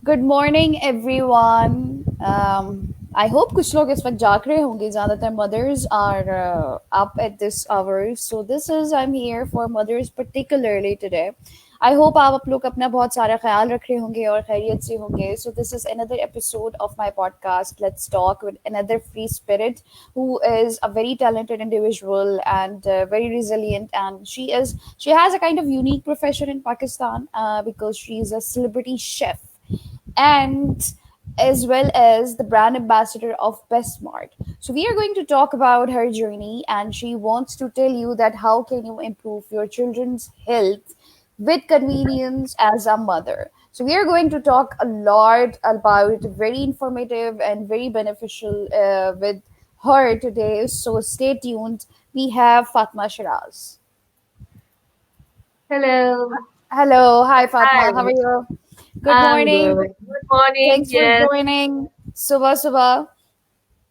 Good morning everyone. I hope कुछ लोग इस वक्त जाग रहे होंगे. ज़्यादातर mothers are up at this hour, so this is I am here for mothers particularly today. I hope आप लोग अपना बहुत सारा ख्याल रख रहे होंगे और खैरियत से होंगे. सो this is another episode of my podcast let's talk with another free spirit who is a very talented individual and very resilient, and she has a kind of unique profession in Pakistan because she is a celebrity chef and as well as the brand ambassador of Bestmart. So we are going to talk about her journey, and she wants to tell you that how can you improve your children's health with convenience as a mother. So we are going to talk a lot about very informative and very beneficial with her today. So stay tuned. We have Fatma Shiraz. Hello. Hello, hi Fatma. How Hi. are you? Good I'm morning. good. Good morning. Thanks for Yes. joining. Subha Subha.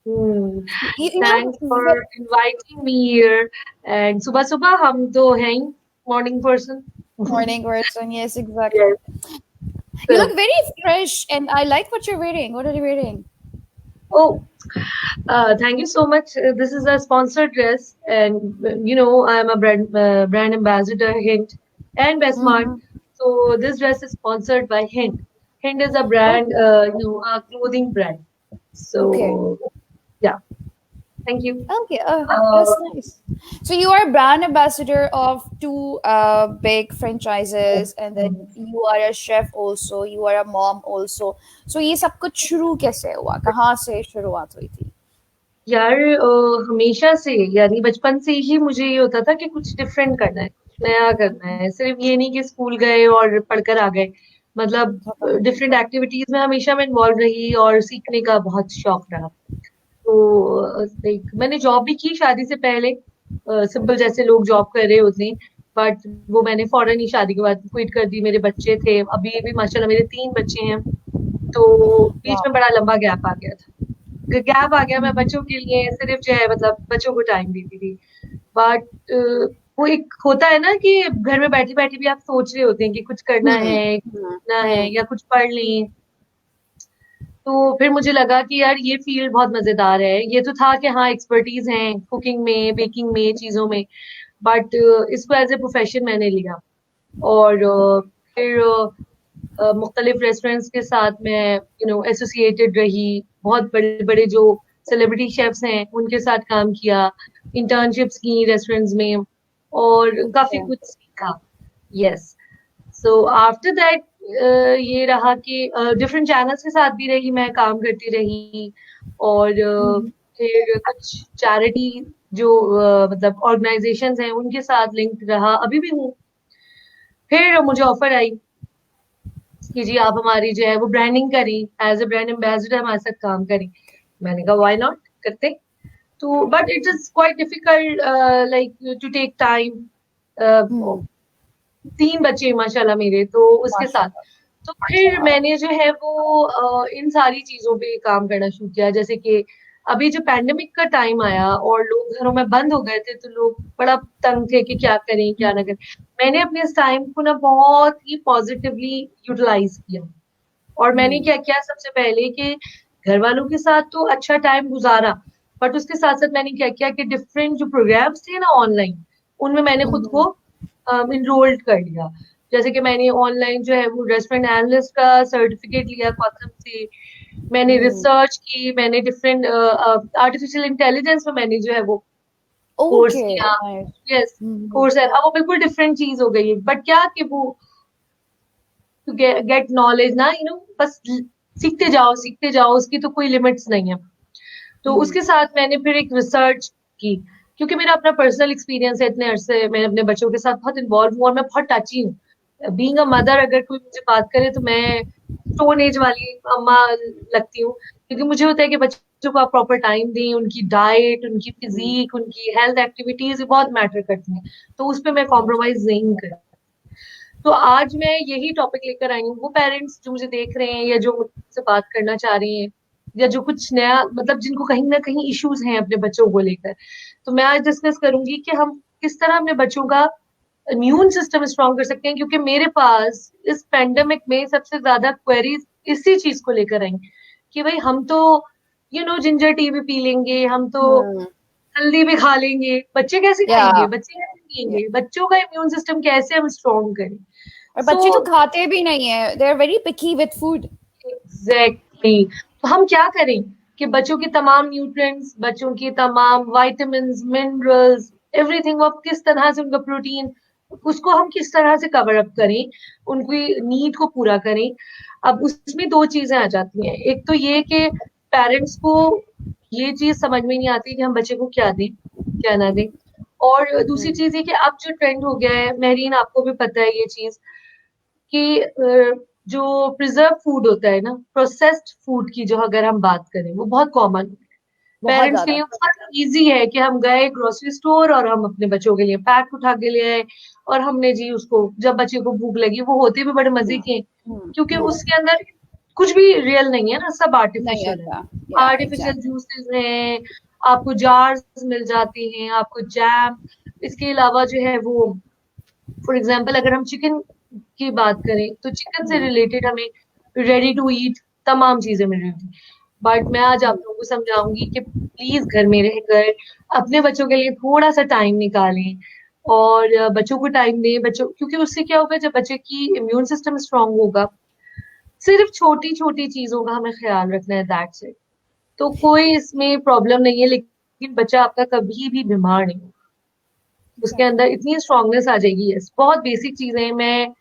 Hmm. You Thanks for know, inviting me here. And सुबह सुबह हम तो हैं ही morning person. morning person. Yes, exactly. Yes. You look So, very fresh, and I like what you're wearing. What are you wearing? oh, thank you so much. This is a sponsored dress, and I'm a brand ambassador Hint and Bestmart. Mm-hmm. So this dress is sponsored by Hint. Hint is a brand, Okay. a clothing brand. Okay. So yeah, thank you. Okay. Uh, That's nice. So you are brand ambassador of two big franchises, and then you are a chef also. You are a mom also. So ये सब कुछ शुरू कैसे हुआ? कहाँ से शुरुआत हुई थी? यार हमेशा से यानी बचपन से ही मुझे ये होता था कि कुछ डिफरेंट करना है, कुछ नया करना है। सिर्फ ये नहीं कि स्कूल गए और पढ़कर आ गए। मतलब डिफरेंट एक्टिविटीज में हमेशा मैं इन्वॉल्व रही और सीखने का बहुत शौक रहा। तो लाइक मैंने जॉब भी की शादी से पहले, सिंपल जैसे लोग जॉब कर रहे होते हैं। बट वो मैंने फौरन ही शादी के बाद क्विट कर दी। मेरे बच्चे थे, अभी भी माशाल्लाह मेरे 3 बच्चे हैं। तो बीच में Wow. बड़ा लंबा गैप आ गया था। गैप आ गया, मैं बच्चों के लिए सिर्फ जो है मतलब बच्चों को टाइम देती थी। बट वो एक होता है ना कि घर में बैठे बैठे भी आप सोच रहे होते हैं कि कुछ करना Hmm. है, Hmm. सीखना है Hmm. या कुछ पढ़ लें। तो फिर मुझे लगा कि यार ये फील्ड बहुत मजेदार है। ये तो था कि हाँ एक्सपर्टीज है कुकिंग में, बेकिंग में, चीजों में। बट इसको एज ए प्रोफेशन मैंने लिया। और फिर मुख्तलिफ रेस्टोरेंट्स के साथ मैं एसोसिएटेड रही। बहुत बड़े बड़े जो सेलिब्रिटी शेफ्स हैं उनके साथ काम किया, इंटर्नशिप्स की रेस्टोरेंट्स में, और काफी Okay. कुछ सीखा। यस। सो आफ्टर दैट ये रहा कि डिफरेंट चैनल्स के साथ भी रही, मैं काम करती रही। और Mhm. फिर कुछ चैरिटी जो मतलब ऑर्गेनाइजेशंस हैं उनके साथ लिंक्ड रहा, अभी भी हूँ। फिर मुझे ऑफर आई कि जी आप हमारी जो है वो ब्रांडिंग करें, एज ए ब्रांड एम्बेसडर हमारे साथ काम करें। मैंने कहा व्हाई नॉट, करते। तो but it is quite difficult like to take time. Hmm. 3 बच्चे माशाल्लाह मेरे, तो उसके साथ MashaAllah. तो फिर MashaAllah. मैंने जो है वो इन सारी चीजों पे काम करना शुरू किया। जैसे कि अभी जो पैंडेमिक का टाइम आया और लोग घरों में बंद हो गए थे, तो लोग बड़ा तंग थे कि क्या करें क्या ना करें। मैंने अपने इस टाइम को ना बहुत ही पॉजिटिवली यूटिलाइज किया। और मैंने Hmm. क्या किया, सबसे पहले कि घर वालों के साथ तो अच्छा टाइम गुजारा, बट उसके साथ साथ मैंने क्या किया कि डिफरेंट जो प्रोग्राम्स थे ना ऑनलाइन, उनमें मैंने खुद को Mhm. इनरोल्ड कर लिया। जैसे कि मैंने ऑनलाइन जो है वो रेस्टोरेंट एनालिस्ट का सर्टिफिकेट लिया कॉसम से। मैंने Hmm. रिसर्च की, मैंने डिफरेंट आर्टिफिशियल इंटेलिजेंस में मैंने जो है वो कोर्स Okay. किया। Nice. Yes, Mhm. कोर्स है। अब वो बिल्कुल डिफरेंट चीज हो गई है, बट क्या कि वो टू गेट नॉलेज ना, बस सीखते जाओ, उसकी तो कोई लिमिट्स नहीं है। तो Mhm. उसके साथ मैंने फिर एक रिसर्च की, क्योंकि मेरा अपना पर्सनल एक्सपीरियंस है। इतने अरसे मैं अपने बच्चों के साथ बहुत इन्वॉल्व हूँ और मैं बहुत टची हूँ। बीइंग अ मदर, अगर कोई मुझे बात करे तो मैं स्टोन एज वाली अम्मा लगती हूँ, क्योंकि मुझे होता है कि बच्चों को आप प्रॉपर टाइम दें, उनकी डाइट, उनकी Mhm. फिजिक, उनकी हेल्थ एक्टिविटीज बहुत मैटर करती हैं। तो उस पर मैं कॉम्प्रोमाइज नहीं करती। तो आज मैं यही टॉपिक लेकर आई हूँ। वो पेरेंट्स जो मुझे देख रहे हैं या जो मुझसे बात करना चाह रहे हैं, या जो कुछ नया मतलब जिनको कहीं ना कहीं इश्यूज हैं अपने बच्चों को लेकर, तो मैं आज डिस्कस करूंगी कि हम किस तरह अपने बच्चों का इम्यून सिस्टम स्ट्रॉन्ग कर सकते हैं। क्योंकि मेरे पास इस पेंडेमिक में सबसे ज्यादा क्वेरीज इसी चीज को लेकर आएंगे कि भाई हम तो जिंजर टी भी पी लेंगे, हम तो हम्म। हल्दी भी खा लेंगे, बच्चे कैसे या खाएंगे, बच्चे कैसे पियेंगे, बच्चों का इम्यून सिस्टम कैसे हम स्ट्रॉन्ग करें। और सो बच्चे तो खाते भी नहीं है, they are very picky with food. Exactly, तो हम क्या करें कि बच्चों के तमाम न्यूट्रिएंट्स, बच्चों के तमाम वाइटामिन्स, मिनरल्स, एवरीथिंग, अब किस तरह से उनका प्रोटीन, उसको हम किस तरह से कवर अप करें, उनकी नीड को पूरा करें। अब उसमें दो चीजें आ जाती हैं, एक तो ये कि पेरेंट्स को ये चीज समझ में नहीं आती कि हम बच्चे को क्या दें क्या ना दें। और दूसरी चीज ये कि अब जो ट्रेंड हो गया है, महरीन आपको भी पता है ये चीज, कि जो प्रिजर्व फूड होता है ना, प्रोसेस्ड फूड की जो अगर हम बात करें, वो बहुत कॉमन है। बहुत पेरेंट्स के ज्यादा। लिए बहुत इजी है कि हम गए ग्रोसरी स्टोर और हम अपने बच्चों के लिए पैक उठा के ले आए, और हमने जी उसको, जब बच्चे को भूख लगी, वो होते भी बड़े मजे हम्म। के हैं, हम्म। क्योंकि हम्म। उसके अंदर कुछ भी रियल नहीं है ना, सब नहीं आर्टिफिशियल है। होता। या आर्टिफिशियल एग्जैक्टली। जूसेस हैं, आपको जार्स मिल जाते हैं, आपको जैम, इसके अलावा जो है वो, फॉर एग्जाम्पल अगर हम चिकन की बात करें तो चिकन से हम्म। रिलेटेड हमें रेडी टू ईट तमाम चीजें मिल रही थी। बट मैं आज आप लोगों को समझाऊंगी कि प्लीज घर में रहकर अपने बच्चों के लिए थोड़ा सा टाइम निकालें, और बच्चों को टाइम दें। बच्चों, क्योंकि उससे क्या होगा, जब बच्चे की इम्यून सिस्टम स्ट्रांग होगा, सिर्फ छोटी छोटी चीजों का हमें ख्याल रखना है, दैट्स इट। तो कोई इसमें प्रॉब्लम नहीं है, लेकिन बच्चा आपका कभी भी बीमार नहीं होगा, उसके अंदर एग्जैक्टली। इतनी स्ट्रांगनेस आ जाएगी। यस, बहुत बेसिक चीजें हैं। मैं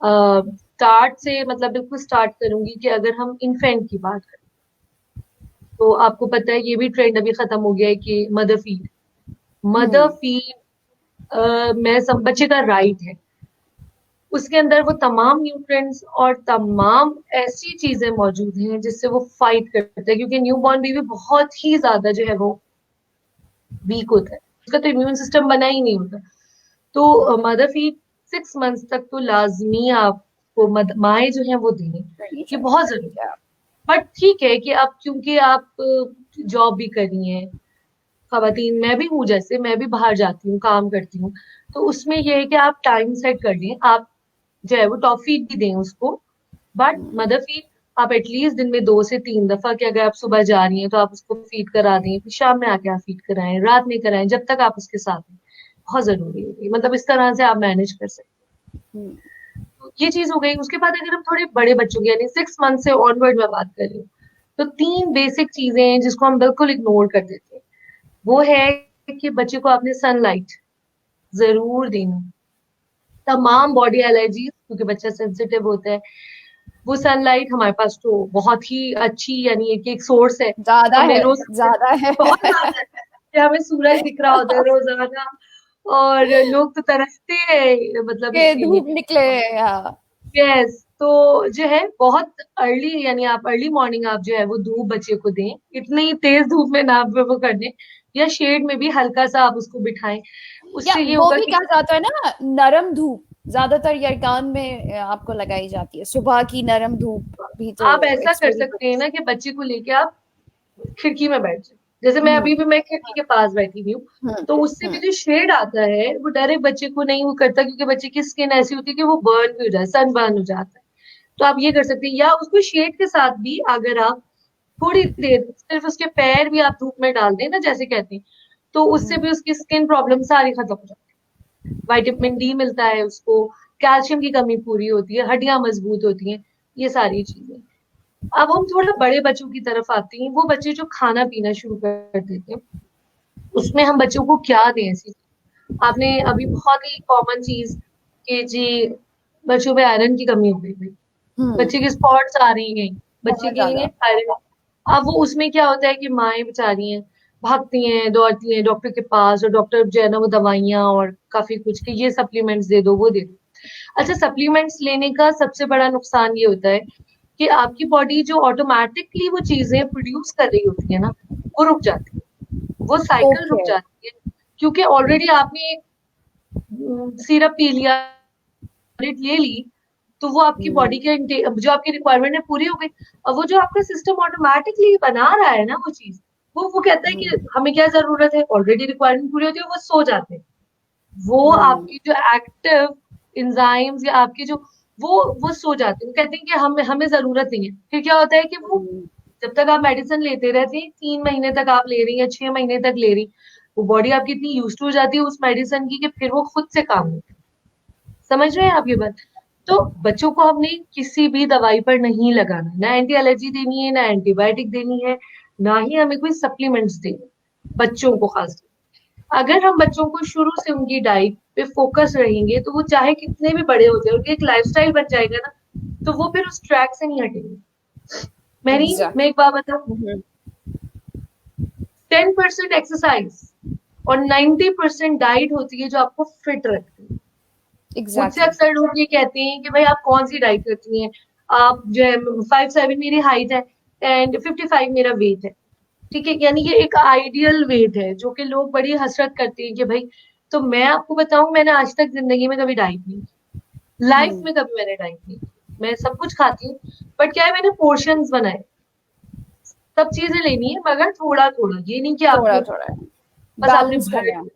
स्टार्ट से, मतलब बिल्कुल स्टार्ट करूंगी कि अगर हम इन्फेंट की बात करें, तो आपको पता है ये भी ट्रेंड अभी खत्म हो गया है कि मदर फीड, मदर हम्म। फीड मैं सब बच्चे का राइट है, उसके अंदर वो तमाम न्यूट्रिएंट्स और तमाम ऐसी चीजें मौजूद हैं जिससे वो फाइट करता है, क्योंकि न्यू बॉर्न बेबी बहुत ही ज्यादा जो है वो वीक होता है, उसका तो इम्यून सिस्टम बना ही नहीं होता। तो मदर फीड 6 मंथ्स तक तो लाजमी आपको माएँ जो है वो दें, नहीं ये बहुत चाहिए। जरूरी है। या बट ठीक है कि अब क्योंकि आप जॉब भी कर रही हैं, खवातीन, मैं भी हूँ, जैसे मैं भी बाहर जाती हूँ, काम करती हूँ, तो उसमें ये है कि आप टाइम सेट कर लें, आप जो है वो टॉप फीड भी दें उसको। बट मदर फीड आप एटलीस्ट दिन में 2 से 3 दफा, कि अगर आप सुबह जा रही हैं तो आप उसको फीड करा दें, फिर शाम में आके आप फीड कराएं, रात में कराएं, जब तक आप उसके साथ हैं, बहुत जरूरी है ये। मतलब इस तरह से आप मैनेज कर सकते हैं। तो ये चीज हो गई। उसके बाद अगर हम थोड़े बड़े बच्चों की, यानी 6 मंथ से ऑनवर्ड में बात कर रही हूँ, तो 3 बेसिक चीजें हैं जिसको हम बिल्कुल इग्नोर कर देते हैं। वो है कि बच्चे को आपने सनलाइट जरूर देनी, तमाम बॉडी एलर्जीज, क्योंकि बच्चा सेंसिटिव होता है, वो सनलाइट हमारे पास तो बहुत ही अच्छी, यानी एक सोर्स है। ज्यादा हमें है। रोज ज्यादा है। बहुत ज्यादा है कि हमें सूरज दिख रहा होता है रोजाना, और लोग तो तरसते हैं, मतलब कि इसके लिए। धूप निकले। या यस, तो जो है बहुत अर्ली, यानी आप अर्ली मॉर्निंग आप जो है वो धूप बच्चे को दें, इतनी तेज धूप में ना वो कर दें, या शेड में भी हल्का सा आप उसको बिठाएं। या उससे ये वो होगा भी कि कहा जाता है ना, नरम धूप ज्यादातर यरकान में आपको लगाई जाती है, सुबह की नरम धूप भी, तो आप ऐसा इट्स कर वेरी सकते हैं गुड। ना कि बच्चे को लेके आप खिड़की में बैठ जाए, जैसे मैं अभी भी मैं खिड़की के पास बैठी हुई हूँ, हम्म। तो उससे भी हम्म। जो शेड आता है वो डायरेक्ट बच्चे को नहीं वो करता, क्योंकि बच्चे की स्किन ऐसी होती है कि वो बर्न भी हो जाए, सन बर्न हो जाता है। तो आप ये कर सकते हैं, या उसको शेड के साथ भी अगर आप थोड़ी देर सिर्फ उसके पैर भी आप धूप में डाल दें ना, जैसे कहते हैं, तो उससे भी उसकी स्किन प्रॉब्लम सारी खत्म हो जाती है। विटामिन डी मिलता है उसको, कैल्शियम की कमी पूरी होती है, हड्डियां मजबूत होती हैं, ये सारी चीजें। अब हम थोड़ा बड़े बच्चों की तरफ आते हैं, वो बच्चे जो खाना पीना शुरू कर देते हैं, उसमें हम बच्चों को क्या दें ऐसी। आपने अभी बहुत ही कॉमन चीज कि जी बच्चों में आयरन की कमी हो गई भाई, हम्म। बच्चे की स्पॉट्स आ रही हैं, बच्चे बहुत के लिए ज्यादा। आयरन। अब वो उसमें क्या होता है कि माएं बेचारी हैं, भागती हैं दौड़ती हैं डॉक्टर के पास, और डॉक्टर जो है ना वो दवाइयां और काफी कुछ कि ये सप्लीमेंट्स दे दो, वो दे दो। अच्छा, सप्लीमेंट्स लेने का सबसे बड़ा नुकसान ये होता है कि आपकी बॉडी जो ऑटोमेटिकली वो चीजें प्रोड्यूस कर रही होती है ना, वो रुक जाती है, वो साइकिल रुक ओके। जाती है, क्योंकि ऑलरेडी आपने एक सिरप पी लिया, टैबलेट ले ली, तो वो आपकी बॉडी के जो आपकी रिक्वायरमेंट है पूरी हो गई। अब वो जो आपका सिस्टम ऑटोमेटिकली बना रहा है ना वो चीज, वो कहता है कि हमें क्या जरूरत है, ऑलरेडी रिक्वायरमेंट पूरी होती है, वो सो जाते हैं। वो आपकी जो एक्टिव इंजाइम्स या आपके जो वो सो जाते हैं, वो कहते हैं कि हमें हमें जरूरत नहीं है। फिर क्या होता है कि वो, हम्म, जब तक आप मेडिसिन लेते रहते हैं, 3 महीने तक आप ले रही हैं, 6 महीने तक ले रही, वो बॉडी आपकी इतनी यूज टू हो जाती है उस मेडिसिन की कि फिर वो खुद से काम नहीं। समझ रहे हैं आप ये बात? तो बच्चों को हमने किसी भी दवाई पर नहीं लगाना, ना एंटी एलर्जी देनी है, ना एंटीबायोटिक देनी है, ना ही हमें कोई सप्लीमेंट्स देने, बच्चों को खास। अगर हम बच्चों को शुरू से उनकी डाइट पे फोकस रहेंगे, तो वो चाहे कितने भी बड़े हो जाए, उनकी एक लाइफस्टाइल बन जाएगा ना, तो वो फिर उस ट्रैक से नहीं हटेंगे। मैं एग्जैक्ट। एक बात बताऊं, 10% एक्सरसाइज और 90% डाइट होती है जो आपको फिट रखती है। मुझसे एग्जैक्टली। अक्सर लोग ये कहते हैं कि भाई आप कौन सी डाइट करती हैं, आप जो है 5'7" मेरी हाइट है एंड 55 मेरा वेट है, ठीक है, यानी ये एक आइडियल वेट है जो कि लोग बड़ी हसरत करते हैं कि भाई। तो मैं आपको बताऊं, मैंने आज तक जिंदगी में कभी डाइट नहीं की, लाइफ हम्म। में कभी मैंने डाइट नहीं की। मैं सब कुछ खाती हूँ, बट क्या है, मैंने पोर्शंस बनाए, सब चीजें लेनी है मगर थोड़ा थोड़ा, ये नहीं कि थोड़ा आपको थोड़ा बस आपने बैलेंस भर, करना है।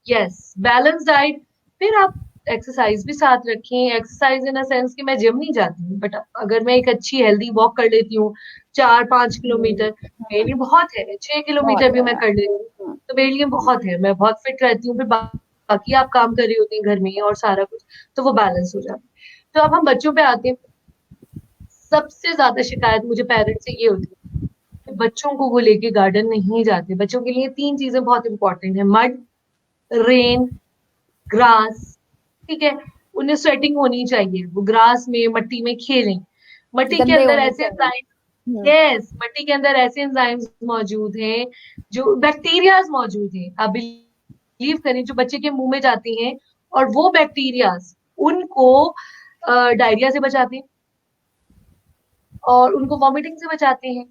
Yes balance diet. फिर आप एक्सरसाइज भी साथ रखें, एक्सरसाइज इन अ सेंस कि मैं जिम नहीं जाती हूँ, बट अगर मैं एक अच्छी हेल्दी वॉक कर लेती हूँ 4-5 किलोमीटर, मेरे लिए बहुत है, 6 किलोमीटर बहुत भी है। मैं कर लेती हूँ, तो मेरे लिए बहुत है, मैं बहुत फिट रहती हूँ। फिर बाकी आप काम कर रही होती हैं घर में और सारा कुछ, तो वो बैलेंस हो जाता है। तो अब हम बच्चों पे आते हैं। सबसे ज्यादा शिकायत मुझे पेरेंट्स से ये होती है कि बच्चों को वो लेके गार्डन नहीं जाते। बच्चों के लिए 3 चीजें बहुत इंपॉर्टेंट है: मड, रेन, ग्रास, ठीक है। उन्हें स्वेटिंग होनी चाहिए, वो ग्रास में मिट्टी में खेलें। मिट्टी के गंदे अंदर होने ऐसे चाहिए। एंजाइम, यस, मिट्टी के अंदर ऐसे एंजाइम्स मौजूद हैं, जो बैक्टीरियाज मौजूद हैं, आप बिलीव करें, जो बच्चे के मुंह में जाती हैं, और वो बैक्टीरियाज उनको डायरिया से बचाते हैं, और उनको वॉमिटिंग से बचाते हैं,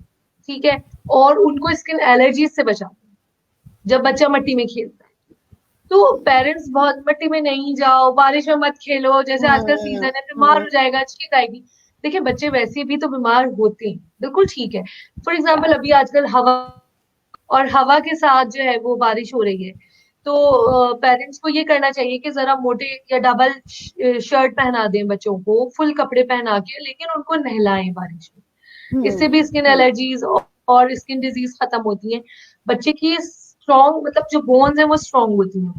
ठीक है, और उनको स्किन एलर्जीज से बचाते हैं जब बच्चा मिट्टी में खेलता है। तो पेरेंट्स बहुत, मिट्टी में नहीं जाओ, बारिश में मत खेलो, जैसे आजकल हम्म। सीजन है, बीमार हम्म। हो जाएगा, छींक आएगी। देखिए बच्चे वैसे भी तो बीमार होते हैं, बिल्कुल ठीक है। फॉर या। एग्जाम्पल अभी आजकल हवा, और हवा के साथ जो है वो बारिश हो रही है, तो पेरेंट्स को ये करना चाहिए कि जरा मोटे या डबल शर्ट पहना दें बच्चों को, फुल कपड़े पहना के, लेकिन उनको नहलाएं बारिश में। इससे भी स्किन हम्म। एलर्जीज और स्किन डिजीज खत्म होती है। बच्चे की स्ट्रॉन्ग, मतलब जो बोन्स है वो स्ट्रॉन्ग होती हैं।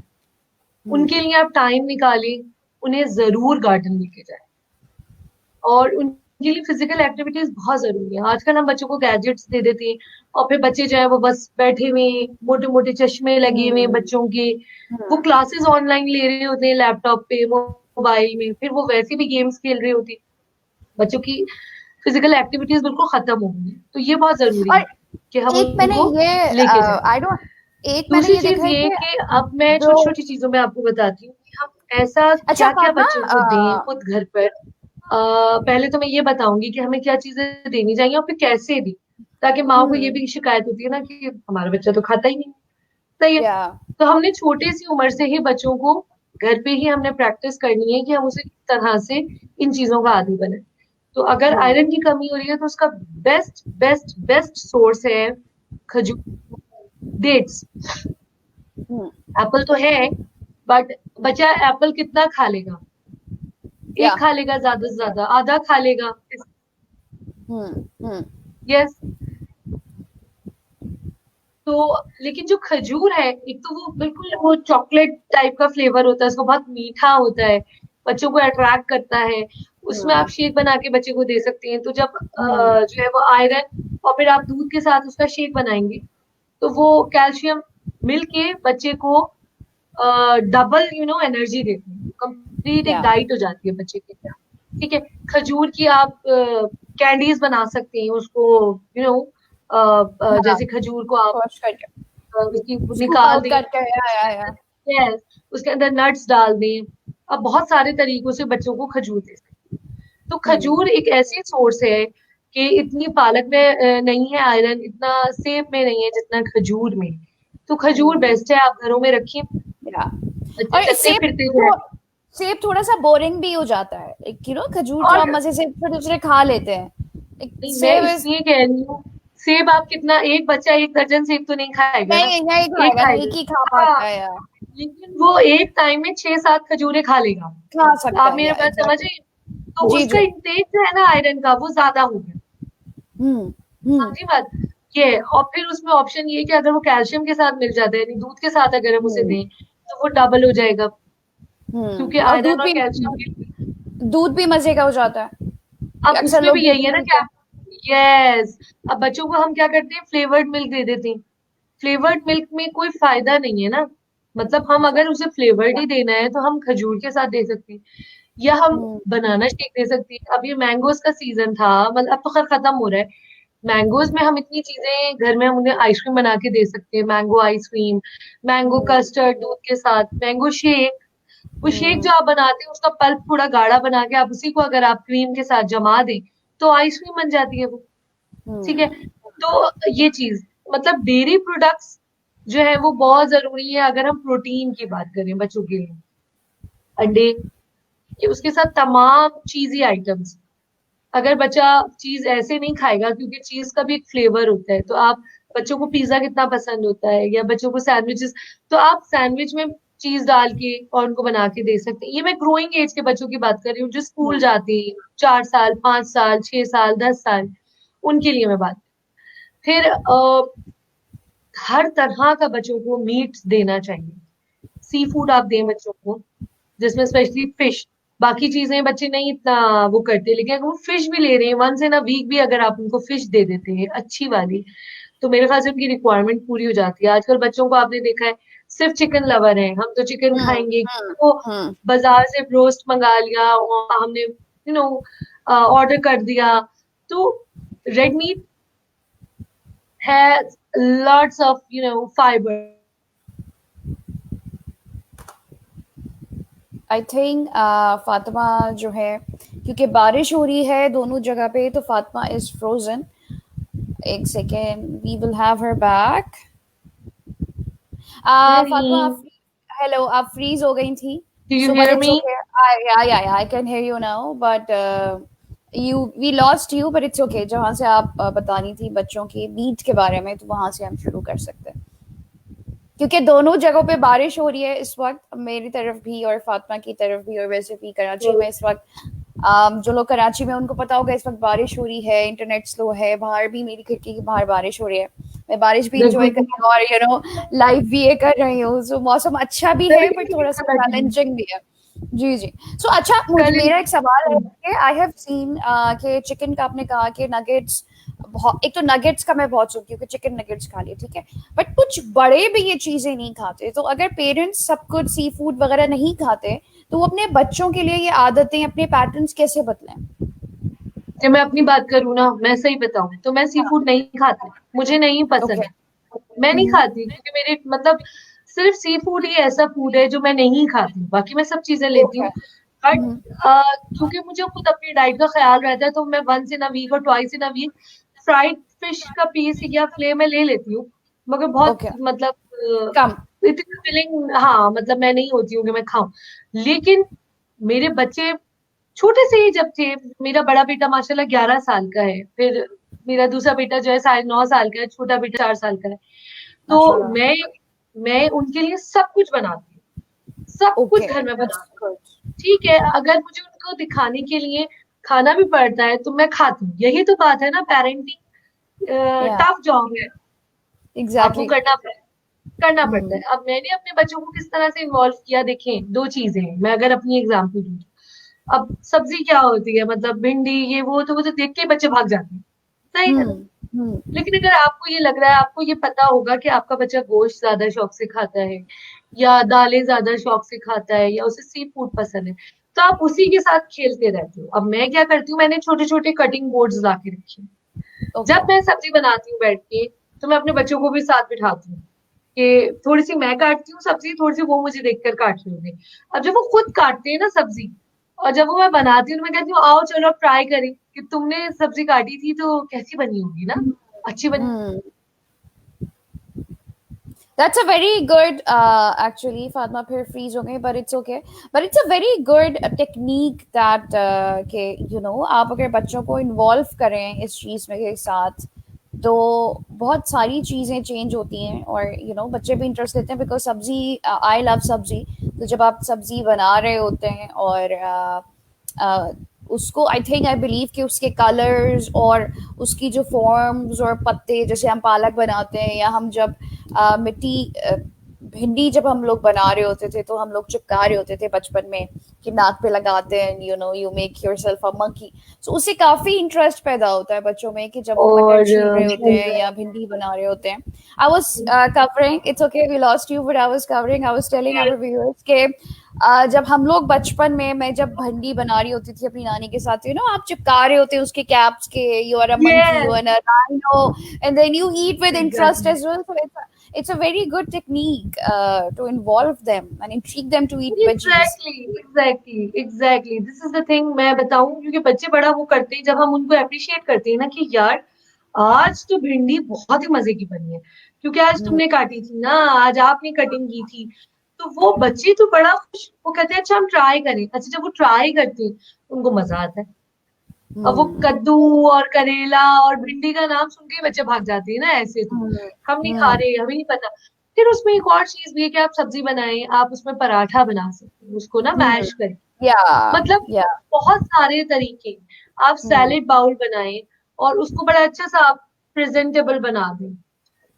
उनके हम्म। लिए आप टाइम निकालें, उन्हें जरूर गार्डन लेके जाएं, और उनके लिए फिजिकल एक्टिविटीज बहुत जरूरी है। आजकल हम बच्चों को गैजेट्स दे देते हैं, और फिर बच्चे जो है वो बस बैठे हुए, मोटे मोटे चश्मे लगे हुए हैं हम्म। बच्चों के, वो हम्म। क्लासेस ऑनलाइन ले रहे होते हैं लैपटॉप पे, मोबाइल में, फिर वो वैसे भी गेम्स खेल रहे होते हैं। बच्चों की फिजिकल एक्टिविटीज बिल्कुल खत्म हो गई है, तो ये बहुत जरूरी और है कि हम एक मैंने उनको ये लेके जाएं। आई डोंट एक मैंने दूसरी ये चीज देखा है ये कि कि अब मैं जो, छोटी छोटी चीजों में आपको बताती हूँ कि हम ऐसा अच्छा क्या क्या आप ना बच्चों को दें खुद घर पर। पहले तो मैं ये बताऊंगी कि हमें क्या चीजें देनी चाहिए और फिर कैसे दी, ताकि माँ को ये हम्म। भी शिकायत होती है ना कि हमारा बच्चा तो खाता ही नहीं। सही है। या। तो हमने छोटी सी उम्र से ही बच्चों को घर पे ही हमने प्रैक्टिस करनी है कि हम उसे किस तरह से इन चीजों का आदी बने। तो अगर हम्म। आयरन की कमी हो रही है, तो उसका बेस्ट बेस्ट बेस्ट सोर्स है खजूर, डेट्स। हम्म। एप्पल तो है, बट बच्चा एप्पल कितना खा लेगा? या। एक खा लेगा, ज्यादा से ज्यादा आधा खा लेगा। हम्म। यस। तो लेकिन जो खजूर है, एक तो वो बिल्कुल वो चॉकलेट टाइप का फ्लेवर होता है, उसको बहुत मीठा होता है, बच्चों को अट्रैक्ट करता है। उसमें आप हम्म। शेक बना के बच्चे को दे सकते हैं। तो जब हम्म। जो है वो आयरन, और फिर आप दूध के साथ उसका शेक बनाएंगे, तो वो कैल्शियम मिल के बच्चे को डबल एनर्जी देती है, कंप्लीट एक या। डाइट हो जाती है बच्चे की। ठीक है। खजूर की आप कैंडीज बना सकते हैं उसको, हाँ, जैसे खजूर को आप वॉश करके उसकी स्कूप निकाल आउट दें, करके। या। यस, उसके अंदर नट्स डाल दें। अब बहुत सारे तरीकों से बच्चों को खजूर दे सकते हैं। तो हम्म। खजूर एक ऐसी सोर्स है कि इतनी पालक में नहीं है आयरन, इतना सेब में नहीं है जितना खजूर में। तो खजूर हम्म। बेस्ट है, आप घरों में रखिए, या। बच्चे और चलते फिरते जाए। सेब थोड़ा सा बोरिंग भी हो जाता है, एक खजूर तो और आप मजे से फिर दूसरे खा लेते हैं। एक नहीं, मैं सेब इज, इसलिए कह रही हूँ, सेब आप कितना, एक बच्चा 1 दर्जन सेब तो नहीं खाएगा ना, नहीं नहीं एक खाएगा, नहीं खाएगा। एक ही खा हाँ, पाता है यार। लेकिन वो एक टाइम में 6-7 खजूरें खा लेगा। खा सकता आप है, मेरे या बात समझ एग्जैक्टली। रहे हैं? तो जी, उसका जी। इंटेक जो है ना आयरन का वो ज्यादा हो गया। हुँ, हुँ, समझी बात? ये और फिर उसमें ऑप्शन ये है कि अगर वो कैल्शियम के साथ मिल जाता है, यानी दूध के साथ अगर हम उसे हुँ, दें, तो वो डबल हो जाएगा, क्योंकि और आयरन और कैल्शियम की। दूध भी मज़े का हो जाता है। अब अक्सर उसमें लोग भी दूध यही है नहीं ना कि पीते। आप, यस, अब बच्चों को हम क्या करते हैं, फ्लेवर्ड मिल्क दे देते हैं। फ्लेवर्ड मिल्क में कोई फायदा नहीं है ना। मतलब हम अगर उसे फ्लेवर्ड ही देना है तो हम खजूर के साथ दे सकते हैं, या हम हुँ, बनाना शेक दे सकते हैं। अब ये मैंगोज का सीजन था, मतलब अब तो खैर खत्म हो रहा है। मैंगोज में हम इतनी चीजें घर में, हम उन्हें आइसक्रीम बना के दे सकते हैं, मैंगो आइसक्रीम, मैंगो हुँ, कस्टर्ड दूध के साथ, मैंगो शेक। वो शेक हुँ, जो आप बनाते हैं उसका पल्प थोड़ा गाढ़ा बना के आप उसी को अगर आप क्रीम के साथ जमा दें, तो आइसक्रीम बन जाती है वो। ठीक है। हुँ। तो ये चीज, मतलब डेयरी प्रोडक्ट्स जो है वो बहुत जरूरी है अगर हम प्रोटीन की बात करें बच्चों के लिए। अंडे, ये उसके साथ तमाम चीजी आइटम्स। अगर बच्चा चीज ऐसे नहीं खाएगा, क्योंकि चीज का भी एक फ्लेवर होता है, तो आप बच्चों को पिज्जा कितना पसंद होता है, या बच्चों को सैंडविचेस, तो आप सैंडविच में चीज डाल के और उनको बना के दे सकते हैं। ये मैं ग्रोइंग एज के बच्चों की बात कर रही हूँ, जो स्कूल हुँ, जाते हैं, 4 साल, 5 साल, 6 साल, 10 साल, उनके लिए मैं बात। फिर हर तरह का बच्चों को मीट देना चाहिए। सी फूड आप दें बच्चों को, जिसमें स्पेशली फिश। बाकी चीजें बच्चे नहीं इतना वो करते, लेकिन अगर वो फिश भी ले रहे हैं, वंस इन अ वीक भी अगर आप उनको फिश दे देते हैं अच्छी वाली, तो मेरे ख्याल से उनकी रिक्वायरमेंट पूरी हो जाती है। आजकल बच्चों को आपने देखा है, सिर्फ चिकन लवर है, हम तो चिकन हुँ, खाएंगे, हुँ, वो हुँ। बाजार से रोस्ट मंगा लिया और हमने ऑर्डर कर दिया। तो red meat has lots of fiber. I think Fatima जो है, क्योंकि बारिश हो रही है दोनों जगह पे, तो फातिमा इज़ फ्रोज़न। एक second, we will have her back. Fatima आप Honey, हेलो, आप फ्रीज हो गई थी। do you so but hear it's me? Okay, I can hear you now, but you we lost you, but it's okay. जहाँ से आप बतानी थी बच्चों की मीट के बारे में, तो वहां से हम शुरू कर सकते हैं, क्योंकि दोनों जगहों पे बारिश हो रही है इस वक्त, मेरी तरफ भी और फातिमा की तरफ भी, और वैसे भी कराची में इस वक्त। जो लोग कराची में, उनको पता होगा इस वक्त बारिश हो रही है, इंटरनेट स्लो है, बाहर भी मेरी खिड़की के बाहर बारिश हो रही है। मैं बारिश भी इंजॉय बिल्कुल कर रही हूँ, और लाइव भी ये कर रही हूँ। सो मौसम अच्छा भी मैं भी है, बट खिड़की थोड़ा पे सा बैठी हूँ। चैलेंजिंग भी है। जी, जी। सो अच्छा, मुझे कल मेरा एक सवाल है कि आई हैव सीन कि चिकन का आपने कहा कि नगेट्स, बहुत, एक तो नगेट्स का मैं बहुत सुनती हूँ कि चिकन नगेट्स खा लिए, ठीक है, बट कुछ बड़े भी ये चीजें नहीं खाते। तो अगर पेरेंट्स सब कुछ सी फूड वगैरह नहीं खाते, तो वो अपने बच्चों के लिए ये आदतें, अपने पैटर्न्स कैसे बदलें? जब मैं अपनी बात करूँ ना, मैं सही बताऊं तो मैं सी फूड नहीं खाती, मुझे नहीं ओके। पसंद। मैं नहीं खाती क्योंकि मेरे मतलब सिर्फ सी फूड ही ऐसा फूड है जो मैं नहीं खाती, बाकी मैं सब चीजें लेती ओके। हूँ। बट क्योंकि मुझे खुद अपनी डाइट का ख्याल रहता है, तो मैं वंस इन अ वीक और twice in a week fried fish का पीस या फ्ले में ले लेती हूँ। मगर बहुत ओके। मतलब कम। इतनी फिलिंग, हाँ, मतलब मैं नहीं होती हूँ कि मैं खाऊं। लेकिन मेरे बच्चे छोटे से ही जब थे, मेरा बड़ा बेटा माशाल्लाह 11 साल का है, फिर मेरा दूसरा बेटा जो है 9.5 साल का है, छोटा बेटा 4 साल का है। तो माशाल्लाह। मैं उनके लिए सब कुछ बनाती हूँ, सब ओके, कुछ घर में दैट्स बनाती हूँ। गुड। ठीक है, अगर मुझे उनको दिखाने के लिए खाना भी पड़ता है तो मैं खाती हूँ। यही तो बात है ना, पेरेंटिंग या, टफ जॉब है, आपको एग्जैक्टली। करना पड़ता है। अब मैंने अपने बच्चों को किस तरह से इन्वॉल्व किया, देखें, दो चीजें हैं, मैं अगर अपनी एग्जाम्पल दूं। अब सब्जी क्या होती है, मतलब भिंडी, ये वो तो देख के ही बच्चे भाग जाते हैं, सही है ना? हम्म, हम्म, लेकिन अगर आपको ये लग रहा है, आपको ये पता होगा कि आपका बच्चा गोश्त ज्यादा शौक से खाता है, या दालें ज्यादा शौक से खाता है, या उसे सी फूड पसंद है, तो आप उसी के साथ खेलते रहते हो। अब मैं क्या करती हूँ, मैंने छोटे छोटे कटिंग बोर्ड्स ला के रखे हैं। ओके। जब मैं सब्जी बनाती हूँ बैठ के, तो मैं अपने बच्चों को भी साथ बिठाती हूँ कि थोड़ी सी मैं काटती हूँ सब्जी, थोड़ी सी वो मुझे देखकर काट रहे होंगे। अब जब वो खुद काटते हैं ना सब्जी, और जब वो मैं बनाती हूँ, तो मैं कहती हूँ आओ चलो अब ट्राई करें कि तुमने सब्जी काटी थी तो कैसी बनी होगी ना, अच्छी बनी। Hmm, that's a very good, actually Fatima फिर फ्रीज हो गई, but it's okay. But it's a very good technique that के आप अगर बच्चों को इन्वॉल्व करें इस चीज़ में के साथ, तो बहुत सारी चीज़ें चेंज होती हैं, और बच्चे भी इंटरेस्ट लेते हैं, बिकॉज सब्जी, आई लव सब्जी। तो जब आप सब्जी बना रहे होते हैं और उसको आई थिंक आई बिलीव कि उसके कलर्स और उसकी जो फॉर्म्स और पत्ते, जैसे हम पालक बनाते हैं या हम जब भिंडी जब हम लोग बना रहे होते थे तो हम लोग चिपका रहे होते थे बचपन में कि नाक पे लगाते हैं, you know, you make yourself a monkey. So उससे काफी इंटरेस्ट पैदा होता है बच्चों में कि जब वो मटर और छील रहे होते हैं या भिंडी बना रहे होते हैं। I was covering, it's okay we lost you, but I was covering, I was telling our viewers के जब हम लोग बचपन में, मैं जब भिंडी बना रही होती थी अपनी नानी के साथ, यू नो, आप चिपका रहे होते उसके कैप्स के, you are a monkey, you yes are a rhino, and then you eat with interest exactly as well. So it's a very good technique to involve them and intrigue them to eat veggies. Exactly this is the thing मैं बताऊं, क्योंकि बच्चे बड़ा वो करते हैं जब हम उनको अप्रिशिएट करते हैं ना कि यार आज तो भिंडी बहुत ही मजे की बनी है, क्योंकि आज Hmm. तुमने काटी थी ना, आज आपने कटिंग की थी। तो वो बच्चे तो बड़ा खुश, वो कहते हैं अच्छा हम ट्राई करें। अच्छा जब वो ट्राई करते हैं उनको मजा आता है। अब वो Hmm. कद्दू और करेला और भिंडी का नाम सुन के ही बच्चे भाग जाते हैं ना, ऐसे तो Hmm. हम नहीं खा Hmm. रहे, हमें नहीं पता। फिर उसमें एक और चीज भी है कि आप सब्जी बनाएं, आप उसमें पराठा बना सकते हैं, उसको ना Hmm. मैश करें। Yeah. मतलब Yeah. बहुत सारे तरीके। आप Hmm. सैलेड बाउल बनाएं और उसको बड़ा अच्छा सा आप प्रेजेंटेबल बना दें।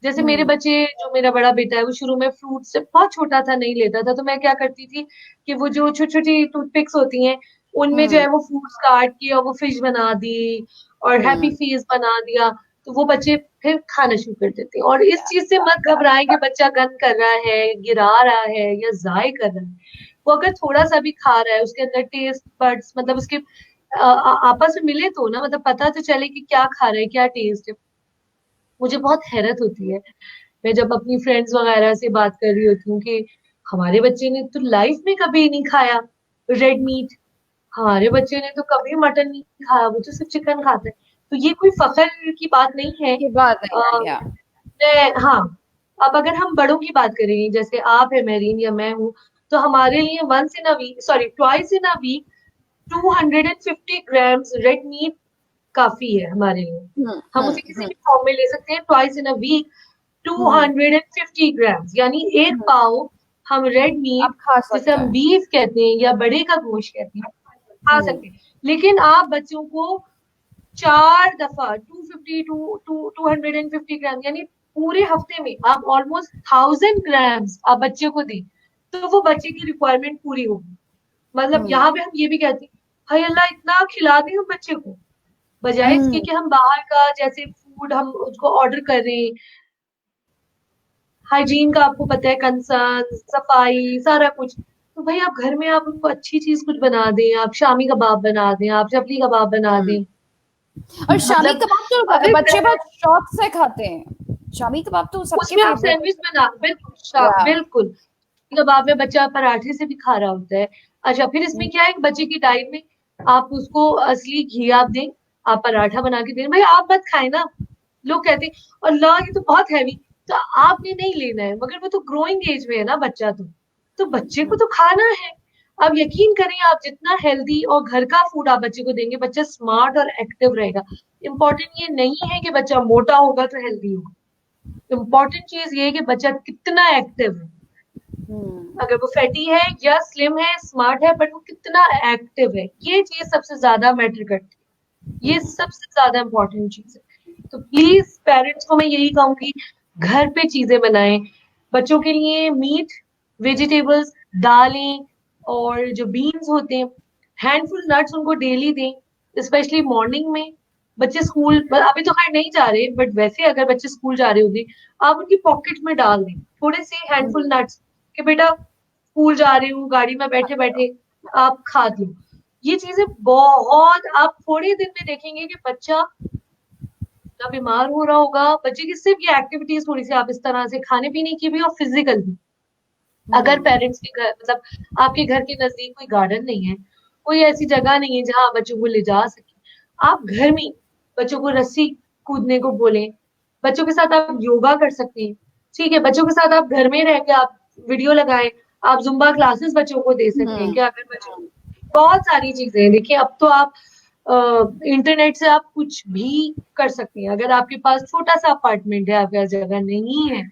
जैसे मेरे Hmm. बच्चे, जो मेरा बड़ा बेटा है, वो शुरू में फ्रूट से बहुत छोटा था, नहीं लेता था, तो मैं क्या करती थी कि वो जो छोटी छोटी टूथपिक्स होती हैं उनमें जो Hmm. है वो फ्रूट्स काट के और वो फिश बना दी और हैप्पी Hmm. फीस बना दिया। तो वो बच्चे फिर खाना शुरू कर देते हैं। और इस चीज से मत घबराएं कि बच्चा गंद कर रहा है, गिरा रहा है या जाय कर रहा है। वो अगर थोड़ा सा भी खा रहा है, उसके अंदर टेस्ट बड्स, मतलब उसके आपस में मिले तो ना, मतलब पता तो चले कि क्या खा रहा है, क्या टेस्ट है। मुझे बहुत हैरत होती है, मैं जब अपनी फ्रेंड्स वगैरह से बात कर रही होती हूँ कि हमारे बच्चे ने तो लाइफ में कभी नहीं खाया रेड मीट, हमारे बच्चे ने तो कभी मटन नहीं खाया, वो तो सिर्फ चिकन खाता है। तो ये कोई फखर की बात नहीं है। ये बात नहीं है, अ, या। हाँ, अब अगर हम बड़ों की बात करें, जैसे आप है मेरीन या मैं हूँ, तो हमारे लिए once in a week, sorry twice in a week 250 grams red meat काफी है हमारे लिए। हम्म. हम उसे किसी हम्म. भी फॉर्म में ले सकते हैं, twice in a week to hmm. Hundred and fifty grams यानी एक हम्म. पाव हम रेड आप मीट, खा जिसे सकते हम हैं. बीफ कहते हैं या बड़े का गोश्त कहते हैं, खा हम्म. सकते हैं। लेकिन आप बच्चों को 4 दफा 250 यानी पूरे हफ्ते में आप ऑलमोस्ट 1000 ग्राम्स आप बच्चे को दें, तो वो बच्चे की रिक्वायरमेंट पूरी होगी। मतलब हम्म. यहाँ पे हम ये भी कहते हैं हाय अल्लाह इतना खिला दें हम बच्चे को, बजाय इसके हम्म. कि हम बाहर का जैसे फूड हम उसको ऑर्डर कर रहे हैं। हाइजीन का आपको पता है, कंसर्न, सफाई, सारा कुछ। तो भाई आप घर में आप उनको अच्छी चीज कुछ बना दें, आप शामी कबाब बना दें, आप चपली कबाब बना हम्म. दें। और शामी मतलब कबाब तो अगर बच्चे बहुत शौक से खाते हैं। शामी कबाब तो सबके उसमें आप फेवरेट सैंडविच बना, बिल्कुल है, या। बिल्कुल कबाब में बच्चा पराठे से भी खा रहा होता है। अच्छा फिर इसमें क्या है कि बच्चे की डाइट में आप उसको असली घी आप दें, आप पराठा बना के दें। भाई आप मत खाए ना, लोग कहते हैं अल्लाह ये तो बहुत हैवी, तो आपने नहीं लेना है, मगर वो तो ग्रोइंग एज में है ना बच्चा, तो बच्चे को तो खाना है। अब यकीन करें, आप जितना हेल्दी और घर का फूड आप बच्चे को देंगे, बच्चा स्मार्ट और एक्टिव रहेगा। इंपॉर्टेंट ये नहीं है कि बच्चा मोटा होगा तो हेल्दी होगा, इम्पोर्टेंट चीज ये है कि बच्चा कितना एक्टिव है। हम्म. अगर वो फैटी है या स्लिम है, स्मार्ट है, बट वो कितना एक्टिव है, ये चीज सबसे ज्यादा मैटर करती है, ये हम्म. सबसे ज्यादा इम्पोर्टेंट चीज है। तो प्लीज पेरेंट्स को मैं यही कहूंगी, घर पे चीजें बनाएं बच्चों के लिए। मीट, वेजिटेबल्स, दालें और जो बीन्स होते हैं, हैंडफुल नट्स उनको डेली दें, स्पेशली मॉर्निंग में। बच्चे स्कूल अभी तो खैर नहीं जा रहे, बट वैसे अगर बच्चे स्कूल जा रहे होंगे, आप उनकी पॉकेट में डाल दें थोड़े से हैंडफुल हम्म. नट्स कि बेटा स्कूल जा रही हूँ, गाड़ी में बैठे बैठे आप खा लो। ये चीजें बहुत, आप थोड़े दिन में देखेंगे कि बच्चा ना बीमार हो रहा होगा। बच्चे की सिर्फ ये एक्टिविटीज थोड़ी सी आप इस तरह से खाने पीने की भी और फिजिकल भी, अगर हम्म. पेरेंट्स के घर, मतलब आपके घर के नजदीक कोई गार्डन नहीं है, कोई ऐसी जगह नहीं है जहां आप बच्चों को ले जा सके, आप घर में बच्चों को रस्सी कूदने को बोलें, बच्चों के साथ आप योगा कर सकते हैं। ठीक है, बच्चों के साथ आप घर में रह के आप वीडियो लगाएं, आप जुम्बा क्लासेस बच्चों को दे सकते हैं। हम्म. क्या अगर बच्चों, बहुत सारी चीजें हैं। देखिए अब तो आप इंटरनेट से आप कुछ भी कर सकते हैं। अगर आपके पास छोटा सा अपार्टमेंट है, आपके पास जगह नहीं है,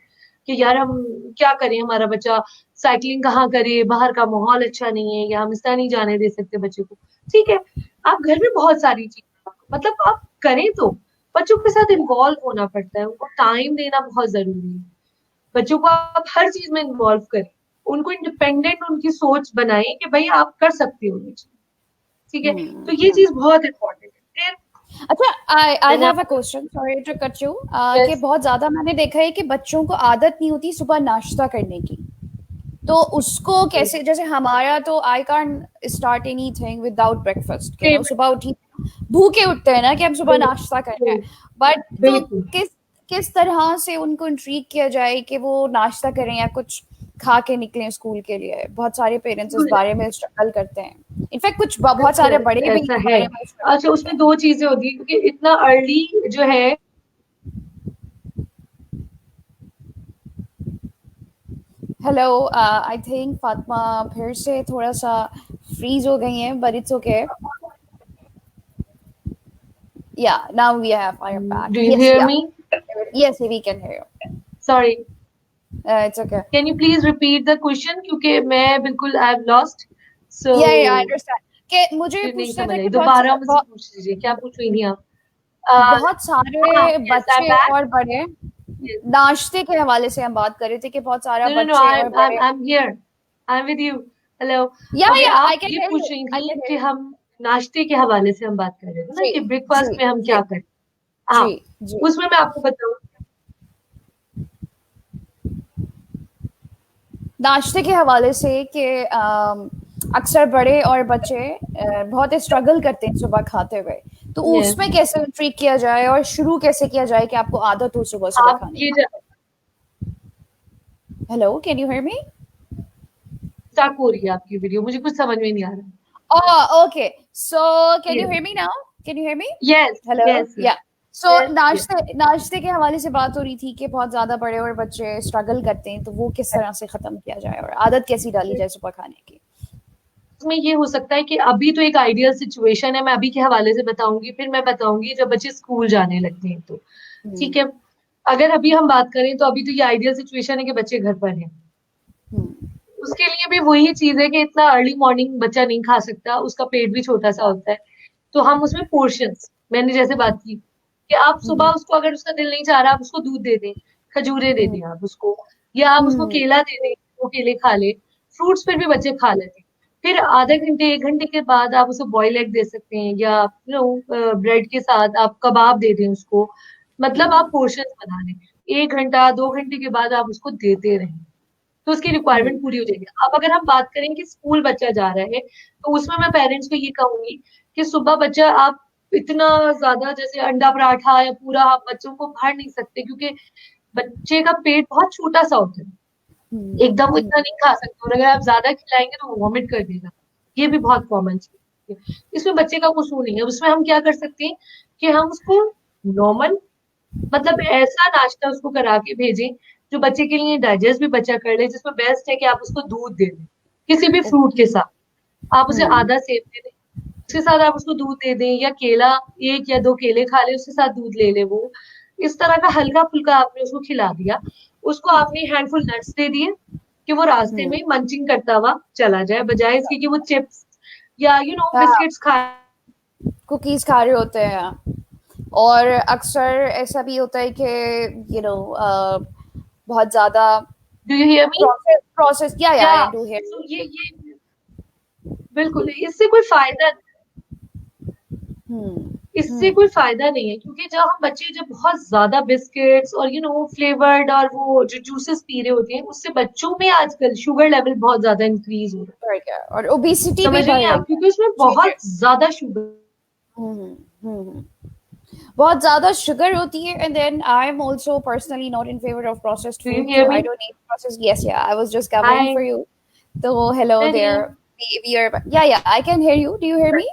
कि यार हम क्या करें, हमारा बच्चा साइकिलिंग कहाँ करे, बाहर का माहौल अच्छा नहीं है, या हम इस तरह नहीं जाने दे सकते बच्चे को। ठीक है, आप घर में बहुत सारी चीजें, मतलब आप करें तो बच्चों के साथ इन्वॉल्व होना पड़ता है, उनको टाइम देना बहुत जरूरी है। बच्चों को आप हर चीज में इन्वॉल्व करें, उनको इंडिपेंडेंट उनकी सोच बनाएं कि भाई आप कर सकते हो ये चीज। ठीक है, तो ये हम्म। चीज बहुत इंपॉर्टेंट है। अच्छा, आई मैंने हैव अ आपको question, sorry to cut you. कि यस बहुत ज्यादा मैंने देखा है कि बच्चों को आदत नहीं होती सुबह नाश्ता करने की। तो उसको कैसे, जैसे हमारा तो I can't start anything without breakfast, सुबह उठी भूखे उठते हैं ना कि हम सुबह नाश्ता करना है। बिल्कुल बट तो बिल्कुल किस किस तरह से उनको इंट्रीग किया जाए कि वो नाश्ता करें या कुछ खा के निकलें स्कूल के लिए? बहुत सारे पेरेंट्स इस बारे में स्ट्रगल करते हैं, इनफैक्ट कुछ बहुत अच्छा सारे बड़े भी ऐसा इस है। बारे में स्ट्रगल अच्छा, करते उसमें हैं। दो चीजें होती है क्योंकि इतना अर्ली जो है। हेलो, आई थिंक फातिमा फिर से थोड़ा सा फ्रीज हो गई हैं, but it's okay. Yeah now we have I am back, do you yes, hear yeah, me? Yes we can hear you. Sorry, it's okay. Can you please repeat the question, क्योंकि मैं बिल्कुल I am lost. सो या I understand. कि मुझे फिर नहीं पूछना समझ था आई, कि दोबारा मुझसे पूछ लीजिए, क्या पूछ रही थी आप? बहुत हाँ, सारे यस आई एम बच्चे बैक। और बड़े, नाश्ते के हवाले से हम बात कर रहे थे कि बहुत सारा नो नो नो, बच्चे और बड़े। आई am here, I am with you. Hello. या ओके, या आई आप कैन ये हियर यू, पूछ रही आई थी कैन कि हियर यू। हम नाश्ते के हवाले से हम बात कर रहे थे ना, जी कि जी ब्रेकफास्ट में हम जी क्या करें। हाँ, जी जी। उसमें मैं आपको बताऊँ। नाश्ते के हवाले से कि अक्सर बड़े और बच्चे बहुत स्ट्रगल करते हैं सुबह खाते हुए। तो यस, उसमें कैसे ट्रीट किया जाए और शुरू कैसे किया जाए कि आपको आदत हो सुबह सुबह आप खाने ये की? Hello, can you hear me? Stuck हो रही है आपकी वीडियो, मुझे कुछ समझ में नहीं आ रहा। Okay, so can you yes hear me now? Can you hear me? Yes hello, yes yeah. So yes yes. नाश्ते नाश्ते के हवाले से बात हो रही थी कि बहुत ज्यादा बड़े और बच्चे स्ट्रगल करते हैं, तो वो किस तरह से खत्म किया जाए और आदत कैसी डाली जाए सुबह खाने की? इसमें ये हो सकता है कि अभी तो एक आइडियल सिचुएशन है, मैं अभी के हवाले से बताऊंगी, फिर मैं बताऊंगी जब बच्चे स्कूल जाने लगते हैं तो। हम्म ठीक है, अगर अभी हम बात करें तो अभी तो ये आइडियल सिचुएशन है कि बच्चे घर पर हैं। हम्म। उसके लिए भी वही चीज है कि इतना अर्ली मॉर्निंग बच्चा नहीं खा सकता, उसका पेट भी छोटा सा होता है। तो हम उसमें पोर्शंस, मैंने जैसे बात की कि आप सुबह हम्म उसको, अगर उसका दिल नहीं चाह रहा, आप उसको दूध दे दें, खजूरें दे हम्म दें आप उसको, या आप उसको हम्म केला दे दें, वो केले खा ले। फ्रूट्स फिर भी बच्चे खा लेते हैं। फिर आधे घंटे एक घंटे के बाद आप उसे बॉयल एग दे सकते हैं, या ब्रेड के साथ आप कबाब दे दें उसको। मतलब आप हम्म पोर्शंस बना लें, 1 घंटा 2 घंटे के बाद आप उसको देते रहें, तो उसकी हम्म रिक्वायरमेंट पूरी हो जाएगी। अब अगर हम बात करें कि स्कूल बच्चा जा रहा है, तो उसमें मैं पेरेंट्स को ये कहूंगी कि सुबह बच्चा आप इतना ज्यादा जैसे अंडा पराठा या पूरा आप बच्चों को भर नहीं सकते, क्योंकि बच्चे का पेट बहुत छोटा सा होता है, एकदम वो इतना हम्म नहीं खा सकते, और अगर आप ज्यादा खिलाएंगे तो वो वॉमिट कर देगा। ये भी बहुत कॉमन चीज है। इसमें बच्चे का कसूर नहीं है, उसमें हम क्या कर सकते हैं कि हम उसको नॉर्मल, मतलब ऐसा नाश्ता उसको करा के भेजें जो बच्चे के लिए डाइजेस्ट भी बच्चा कर ले, जिसमें बेस्ट है कि आप उसको दूध दे दें किसी भी फ्रूट के साथ। आप उसे हम्म आधा सेब दे दें, उसके साथ आप उसको दूध दे दें, या केला, 1 या 2 केले खा ले, उसके साथ दूध ले ले वो। इस तरह का हल्का फुल्का आपने उसको खिला दिया। उसको आपने हैंडफुल नट्स दे दिए कि वो रास्ते हम्म। में मंचिंग करता हुआ चला जाए, बजाय इसके कि वो चिप्स या हाँ, बिस्किट्स खा। कुकीज खा रहे होते हैं। और अक्सर ऐसा भी होता है कि बहुत ज्यादा do you hear me? Process process, या या आई डू हियर सो ये बिल्कुल इससे कोई फायदा, यू। इससे कोई फायदा नहीं है, क्योंकि जब हम बच्चे जब बहुत ज्यादा बिस्किट्स और फ्लेवर्ड और वो जो जूसेस पी रहे होते हैं, उससे बच्चों में आजकल शुगर लेवल बहुत ज्यादा इंक्रीज हो रहा बढ़ गया और ओबिसिटी है। भी समझ रही बढ़ हैं रही आप, है। क्योंकि उसमें जी जी। बहुत ज्यादा शुगर। हम्म हम्म। बहुत ज्यादा शुगर होती है, and then I am also personally not in favour of processed do you food, so hear me? I don't eat processed. Yes, yeah, I was just covering hi. For you. तो hello नहीं, there, we are, yeah I can hear you, do you hear me?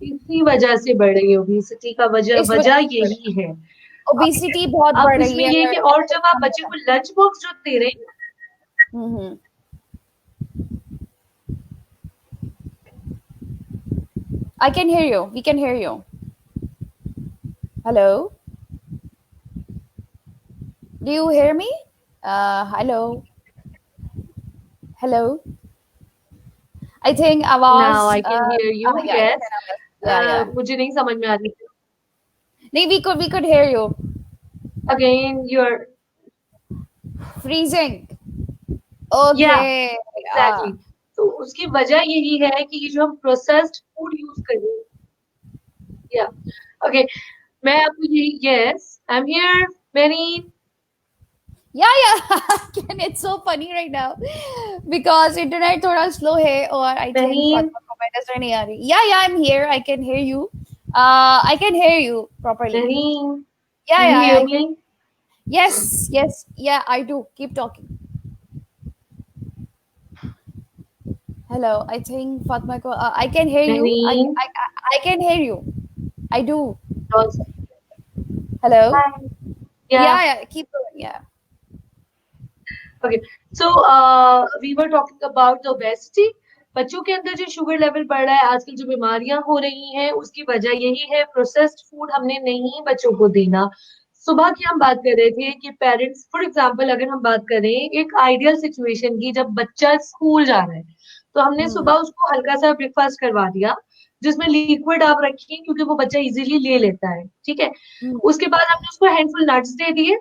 इसी वजह से बढ़ रही है obesity का, वजह इस वजह वजह से बढ़ यही है। ओबिसिटी बहुत अब बढ़ रही इसमें ये है है। कि और जब आप बच्चे को लंच बॉक्स जो दे रहे हैं, hmm. I can hear you, we can hear you. Hello. Do you hear me? Hello, hello. I think Now आवाज I can hear you. yeah, you Yes. can yeah, yeah. मुझे नहीं समझ में आ रही थी. नहीं, we could hear you. Again, you're Freezing. yeah, Okay. exactly. तो उसकी वजह यही है कि ये जो हम प्रोसेस्ड फूड यूज कर रहे हैं. या ओके, मैं आपको यही. Yes, I am here. Many. Yeah, yeah. Can it's so funny right now because internet थोड़ा slow है और I think नहीं. फातिमा को मैं नजर नहीं आ रही. Yeah, yeah, I'm here. I can hear you. I can hear you properly. नहीं. Yeah, do you yeah, here I me? can. Yes, yes, yeah, I do. Keep talking. Hello, I think Fatma ko. I can hear you. नहीं. I can hear you. I do. Also. Hello. Hi. या Yeah, yeah. Keep going. Yeah. Okay. So we were talking about the obesity. बच्चों के अंदर जो sugar level बढ़ रहा है आजकल, जो बीमारियां हो रही हैं, उसकी वजह यही है प्रोसेस्ड फूड हमने नहीं बच्चों को देना. सुबह की हम बात कर रहे थे कि पेरेंट्स, फॉर एग्जांपल अगर हम बात करें एक आइडियल सिचुएशन की, जब बच्चा स्कूल जा रहा है तो हमने Hmm. सुबह उसको हल्का सा ब्रेकफास्ट करवा दिया जिसमें लिक्विड आप रखिए, क्योंकि वो बच्चा इजीली ले लेता है. ठीक है. Hmm. उसके बाद हमने उसको हैंडफुल नट्स दे दिए,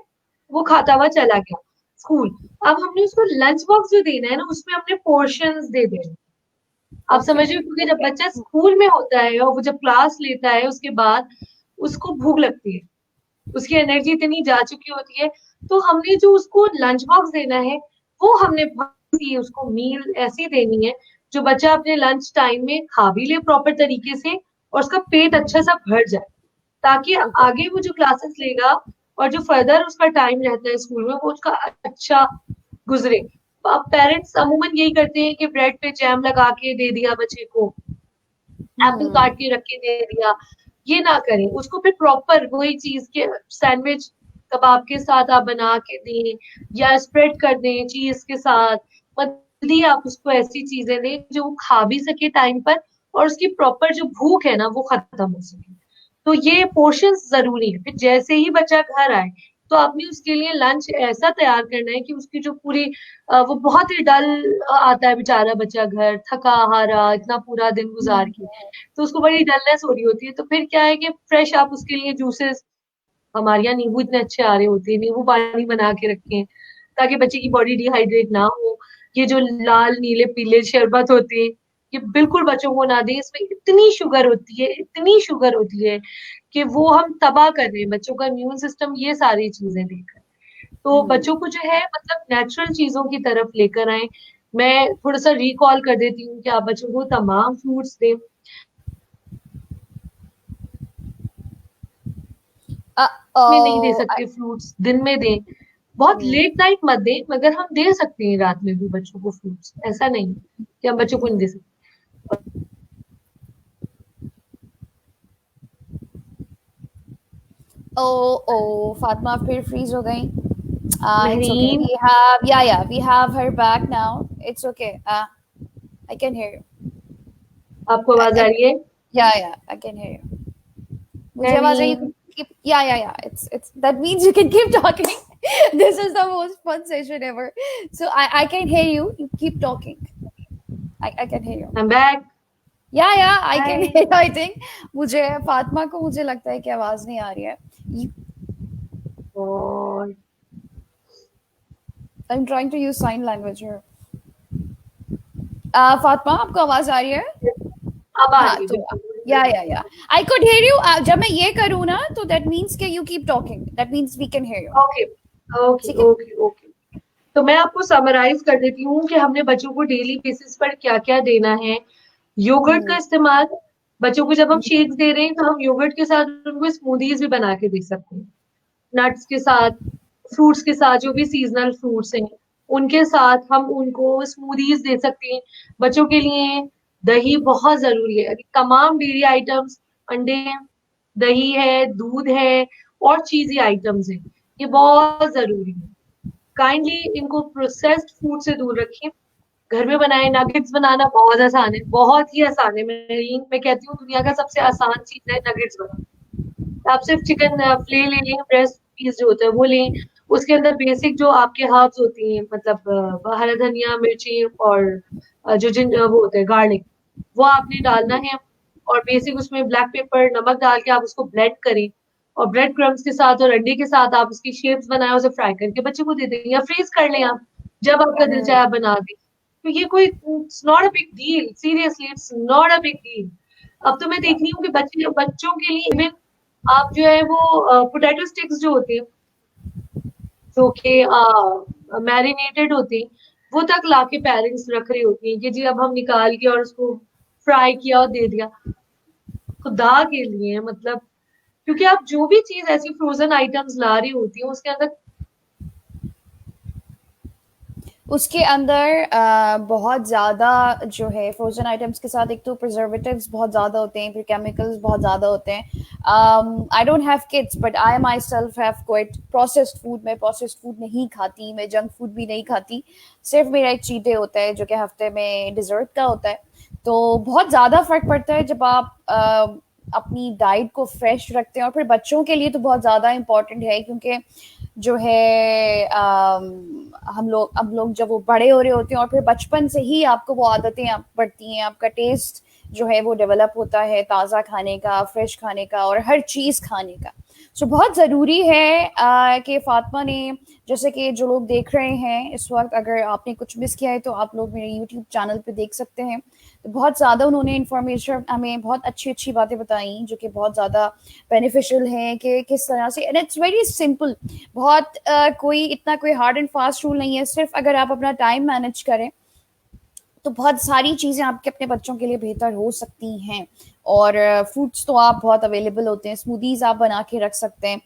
वो खाता हुआ चला गया स्कूल. अब हमने उसको लंच बॉक्स जो देना है ना, उसमें हमने पोर्शंस दे देना. आप समझ Okay. रहे हो, क्योंकि जब बच्चा स्कूल में होता है और वो जब क्लास लेता है उसके बाद उसको भूख लगती है, उसकी एनर्जी इतनी जा चुकी होती है. तो हमने जो उसको लंच बॉक्स देना है, वो हमने बहुत सी उसको मील ऐसी देनी है जो बच्चा अपने लंच टाइम में खा भी ले प्रॉपर तरीके से और उसका पेट अच्छा सा भर जाए, ताकि Okay. आगे वो जो क्लासेस लेगा और जो फर्दर उसका टाइम रहता है स्कूल में, वो उसका अच्छा गुजरे. अब पेरेंट्स अमूमन यही करते हैं कि ब्रेड पे जैम लगा के दे दिया बच्चे को, एप्पल Hmm. काट के रख के दे दिया. ये ना करें, उसको फिर प्रॉपर वही चीज के सैंडविच कबाब के साथ आप बना के दें या स्प्रेड कर दें चीज के साथ. मतलब ही आप उसको ऐसी चीजें दें जो वो खा भी सके टाइम पर और उसकी प्रॉपर जो भूख है ना वो खत्म हो सके. तो ये पोर्शंस जरूरी है. फिर जैसे ही बच्चा घर आए तो आपने उसके लिए लंच ऐसा तैयार करना है कि उसकी जो पूरी वो बहुत ही डल आता है बेचारा बच्चा घर, थका हारा इतना पूरा दिन गुजार के, तो उसको बड़ी डलनेस हो रही होती है. तो फिर क्या है कि फ्रेश आप उसके लिए जूसेस, हमारे यहाँ नींबू इतने अच्छे आ रहे होते हैं, नींबू पानी बना के रखें ताकि बच्चे की बॉडी डिहाइड्रेट ना हो. ये जो लाल नीले पीले शरबत होते हैं, ये बिल्कुल बच्चों को ना दें. इसमें इतनी शुगर होती है, इतनी शुगर होती है कि वो हम तबाह कर रहे हैं बच्चों का इम्यून सिस्टम ये सारी चीजें देखकर. तो Hmm. बच्चों को जो है मतलब नेचुरल चीजों की तरफ लेकर आए. मैं थोड़ा सा रिकॉल कर देती हूँ कि आप बच्चों को तमाम फ्रूट्स दें. में नहीं दे Oh. सकते फ्रूट्स, दिन में दें. बहुत Hmm. लेट नाइट मत दें, मगर हम दे सकते हैं रात में भी बच्चों को फ्रूट्स. ऐसा नहीं कि हम बच्चों को नहीं दे सकते. Oh, oh, Fatma फिर freeze हो गई. It's okay. Mehreen, We have her back now. It's okay. I can hear you. आपको आवाज I आ can, रही है? yeah, I can hear you. मुझे आवाज है. You Mehreen, can keep. Yeah. It's that means you can keep talking. This is the most fun session ever. So I can hear you. You keep talking. I can hear you. I am back. Yeah, I can hi. hear. I think मुझे फातिमा को मुझे लगता है कि आवाज नहीं आ रही है. और I'm trying to use sign language here. Fatima आपको आवाज आ रही है? अब आ हाँ रही है तो बिल्कुल. या आई कुड हेयर यू. जब मैं ये करूँ ना तो दैट मीन्स कि you keep talking. That means we can hear you. Okay okay ठीक है. Okay okay. तो मैं आपको समराइज कर देती हूँ कि हमने बच्चों को डेली बेसिस पर क्या क्या देना है. योगर्ट का हम्म. इस्तेमाल, बच्चों को जब हम शेक्स दे रहे हैं तो हम योगर्ट के साथ उनको स्मूदीज भी बना के दे सकते हैं. नट्स के साथ, फ्रूट्स के साथ, जो भी सीजनल फ्रूट्स हैं उनके साथ हम उनको स्मूदीज दे सकते हैं. बच्चों के लिए दही बहुत जरूरी है. तमाम डेयरी आइटम्स, अंडे हैं, दही है, दूध है और चीजी आइटम्स हैं, ये बहुत जरूरी है. काइंडली इनको प्रोसेस्ड फूड से दूर रखें. घर में बनाए नगेट्स बनाना बहुत आसान है, बहुत ही आसान है. मैं कहती हूँ दुनिया का सबसे आसान चीज है नगेट्स बनाना. आप सिर्फ चिकन फिले ले लें, ब्रेस्ट पीस जो होता है वो लें, उसके अंदर बेसिक जो आपके हर्ब्स होती हैं, मतलब हरा धनिया, मिर्ची और वो होते हैं गार्लिक, वो आपने डालना है। और बेसिक उसमें ब्लैक पेपर, नमक डाल के आप उसको ब्लेंड करें, और ब्रेड क्रम्स के साथ और अंडे के साथ आप उसकी शेप्स बनाएं, उसे फ्राई करके बच्चे को दे दें, या फ्रीज कर लें आप, जब आपका दिल चाहे आप बना दें। तो ये कोई, it's not a big deal, seriously it's not a big deal. अब तो मैं देख रही हूँ कि बच्चों के लिए इवन आप जो है वो पोटैटो स्टिक्स जो होते हैं, जो कि मैरिनेटेड होती, वो तक लाके पेरेंट्स रख रही होती हैं कि जी अब हम निकाल के और उसको फ्राई किया और दे दिया। खुदा के लिए मतलब, क्योंकि आप जो भी चीज ऐसी फ्रोजन आइटम्स ला रही होती है उसके अंदर। उसके अंदर बहुत ज़्यादा जो है फ्रोज़न आइटम्स के साथ एक तो प्रिजर्वेटिव्स बहुत ज़्यादा होते हैं, फिर केमिकल्स बहुत ज़्यादा होते हैं। I don't have kids but I my self have quite processed food. मैं प्रोसेस्ड फूड नहीं खाती, मैं जंक फूड भी नहीं खाती। सिर्फ मेरा एक चीट डे होता है जो कि हफ्ते में डिज़र्ट का होता है। तो बहुत ज़्यादा फ़र्क पड़ता है जब आप अपनी डाइट को फ्रेश रखते हैं। और फिर बच्चों के लिए तो बहुत ज़्यादा इम्पॉर्टेंट है, क्योंकि जो है हम लोग जब वो बड़े हो रहे होते हैं और फिर बचपन से ही आपको वो आदतें आप पड़ती हैं, आपका टेस्ट जो है वो डेवलप होता है ताज़ा खाने का, फ्रेश खाने का और हर चीज़ खाने का। सो बहुत ज़रूरी है कि फातिमा ने, जैसे कि जो लोग देख रहे हैं इस वक्त, अगर आपने कुछ मिस किया है तो आप लोग मेरे यूट्यूब चैनल पे देख सकते हैं। तो बहुत ज़्यादा उन्होंने इन्फॉर्मेशन हमें बहुत अच्छी अच्छी बातें बताई जो कि बहुत ज़्यादा बेनिफिशियल हैं कि किस तरह से, एंड इट्स वेरी सिंपल। बहुत कोई इतना कोई हार्ड एंड फास्ट रूल नहीं है। सिर्फ अगर आप अपना टाइम मैनेज करें तो बहुत सारी चीज़ें आपके अपने बच्चों के लिए बेहतर हो सकती हैं। और फ्रूट्स तो आप बहुत अवेलेबल होते हैं, स्मूदीज आप बना के रख सकते हैं,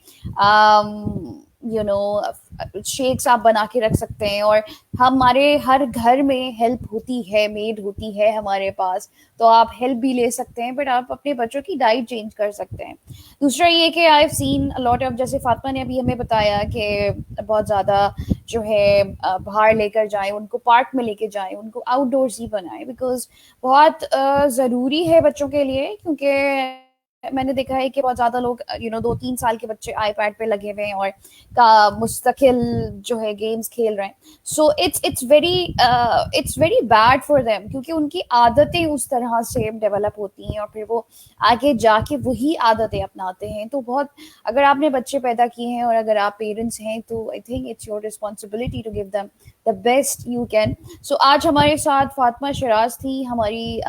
यू नो शेक्स आप बना के रख सकते हैं। और हमारे हर घर में हेल्प होती है, मेड होती है हमारे पास, तो आप हेल्प भी ले सकते हैं, बट आप अपने बच्चों की डाइट चेंज कर सकते हैं। दूसरा ये कि I have seen a lot of, जैसे फातिमा ने अभी हमें बताया कि बहुत ज़्यादा जो है बाहर लेकर जाएं, उनको पार्क में लेके जाएं, उनको आउटडोर्स ही बनाएं, बिकॉज बहुत ज़रूरी है बच्चों के लिए। क्योंकि मैंने देखा है कि बहुत ज़्यादा लोग 2-3 साल के बच्चे आईपैड पे लगे हुए हैं और का मुस्तकिल जो है गेम्स खेल रहे हैं। So it's very bad for them, क्योंकि उनकी आदतें उस तरह से डेवलप होती हैं और फिर वो आगे जाके वही आदतें अपनाते हैं। तो बहुत, अगर आपने बच्चे पैदा किए हैं और अगर आप पेरेंट्स हैं तो I think it's your responsibility to give them the best you can. So आज हमारे साथ फातिमा शराज थी। हमारी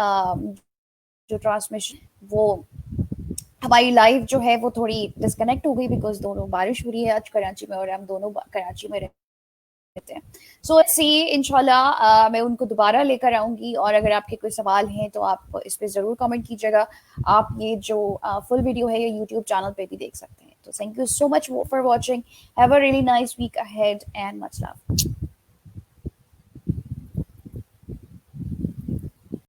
जो ट्रांसमिशन वो, हमारी लाइफ जो है वो थोड़ी डिस्कनेक्ट हो गई, बिकॉज दोनों बारिश हो रही है आज कराची में और हम दोनों कराची में रहते हैं। सो सी इंशाल्लाह मैं उनको दोबारा लेकर आऊंगी। और अगर आपके कोई सवाल हैं तो आप इस पर ज़रूर कमेंट कीजिएगा। आप ये जो फुल वीडियो है ये यूट्यूब चैनल पे भी देख सकते हैं। तो thank you so much for watching. Have a really nice week ahead and much love.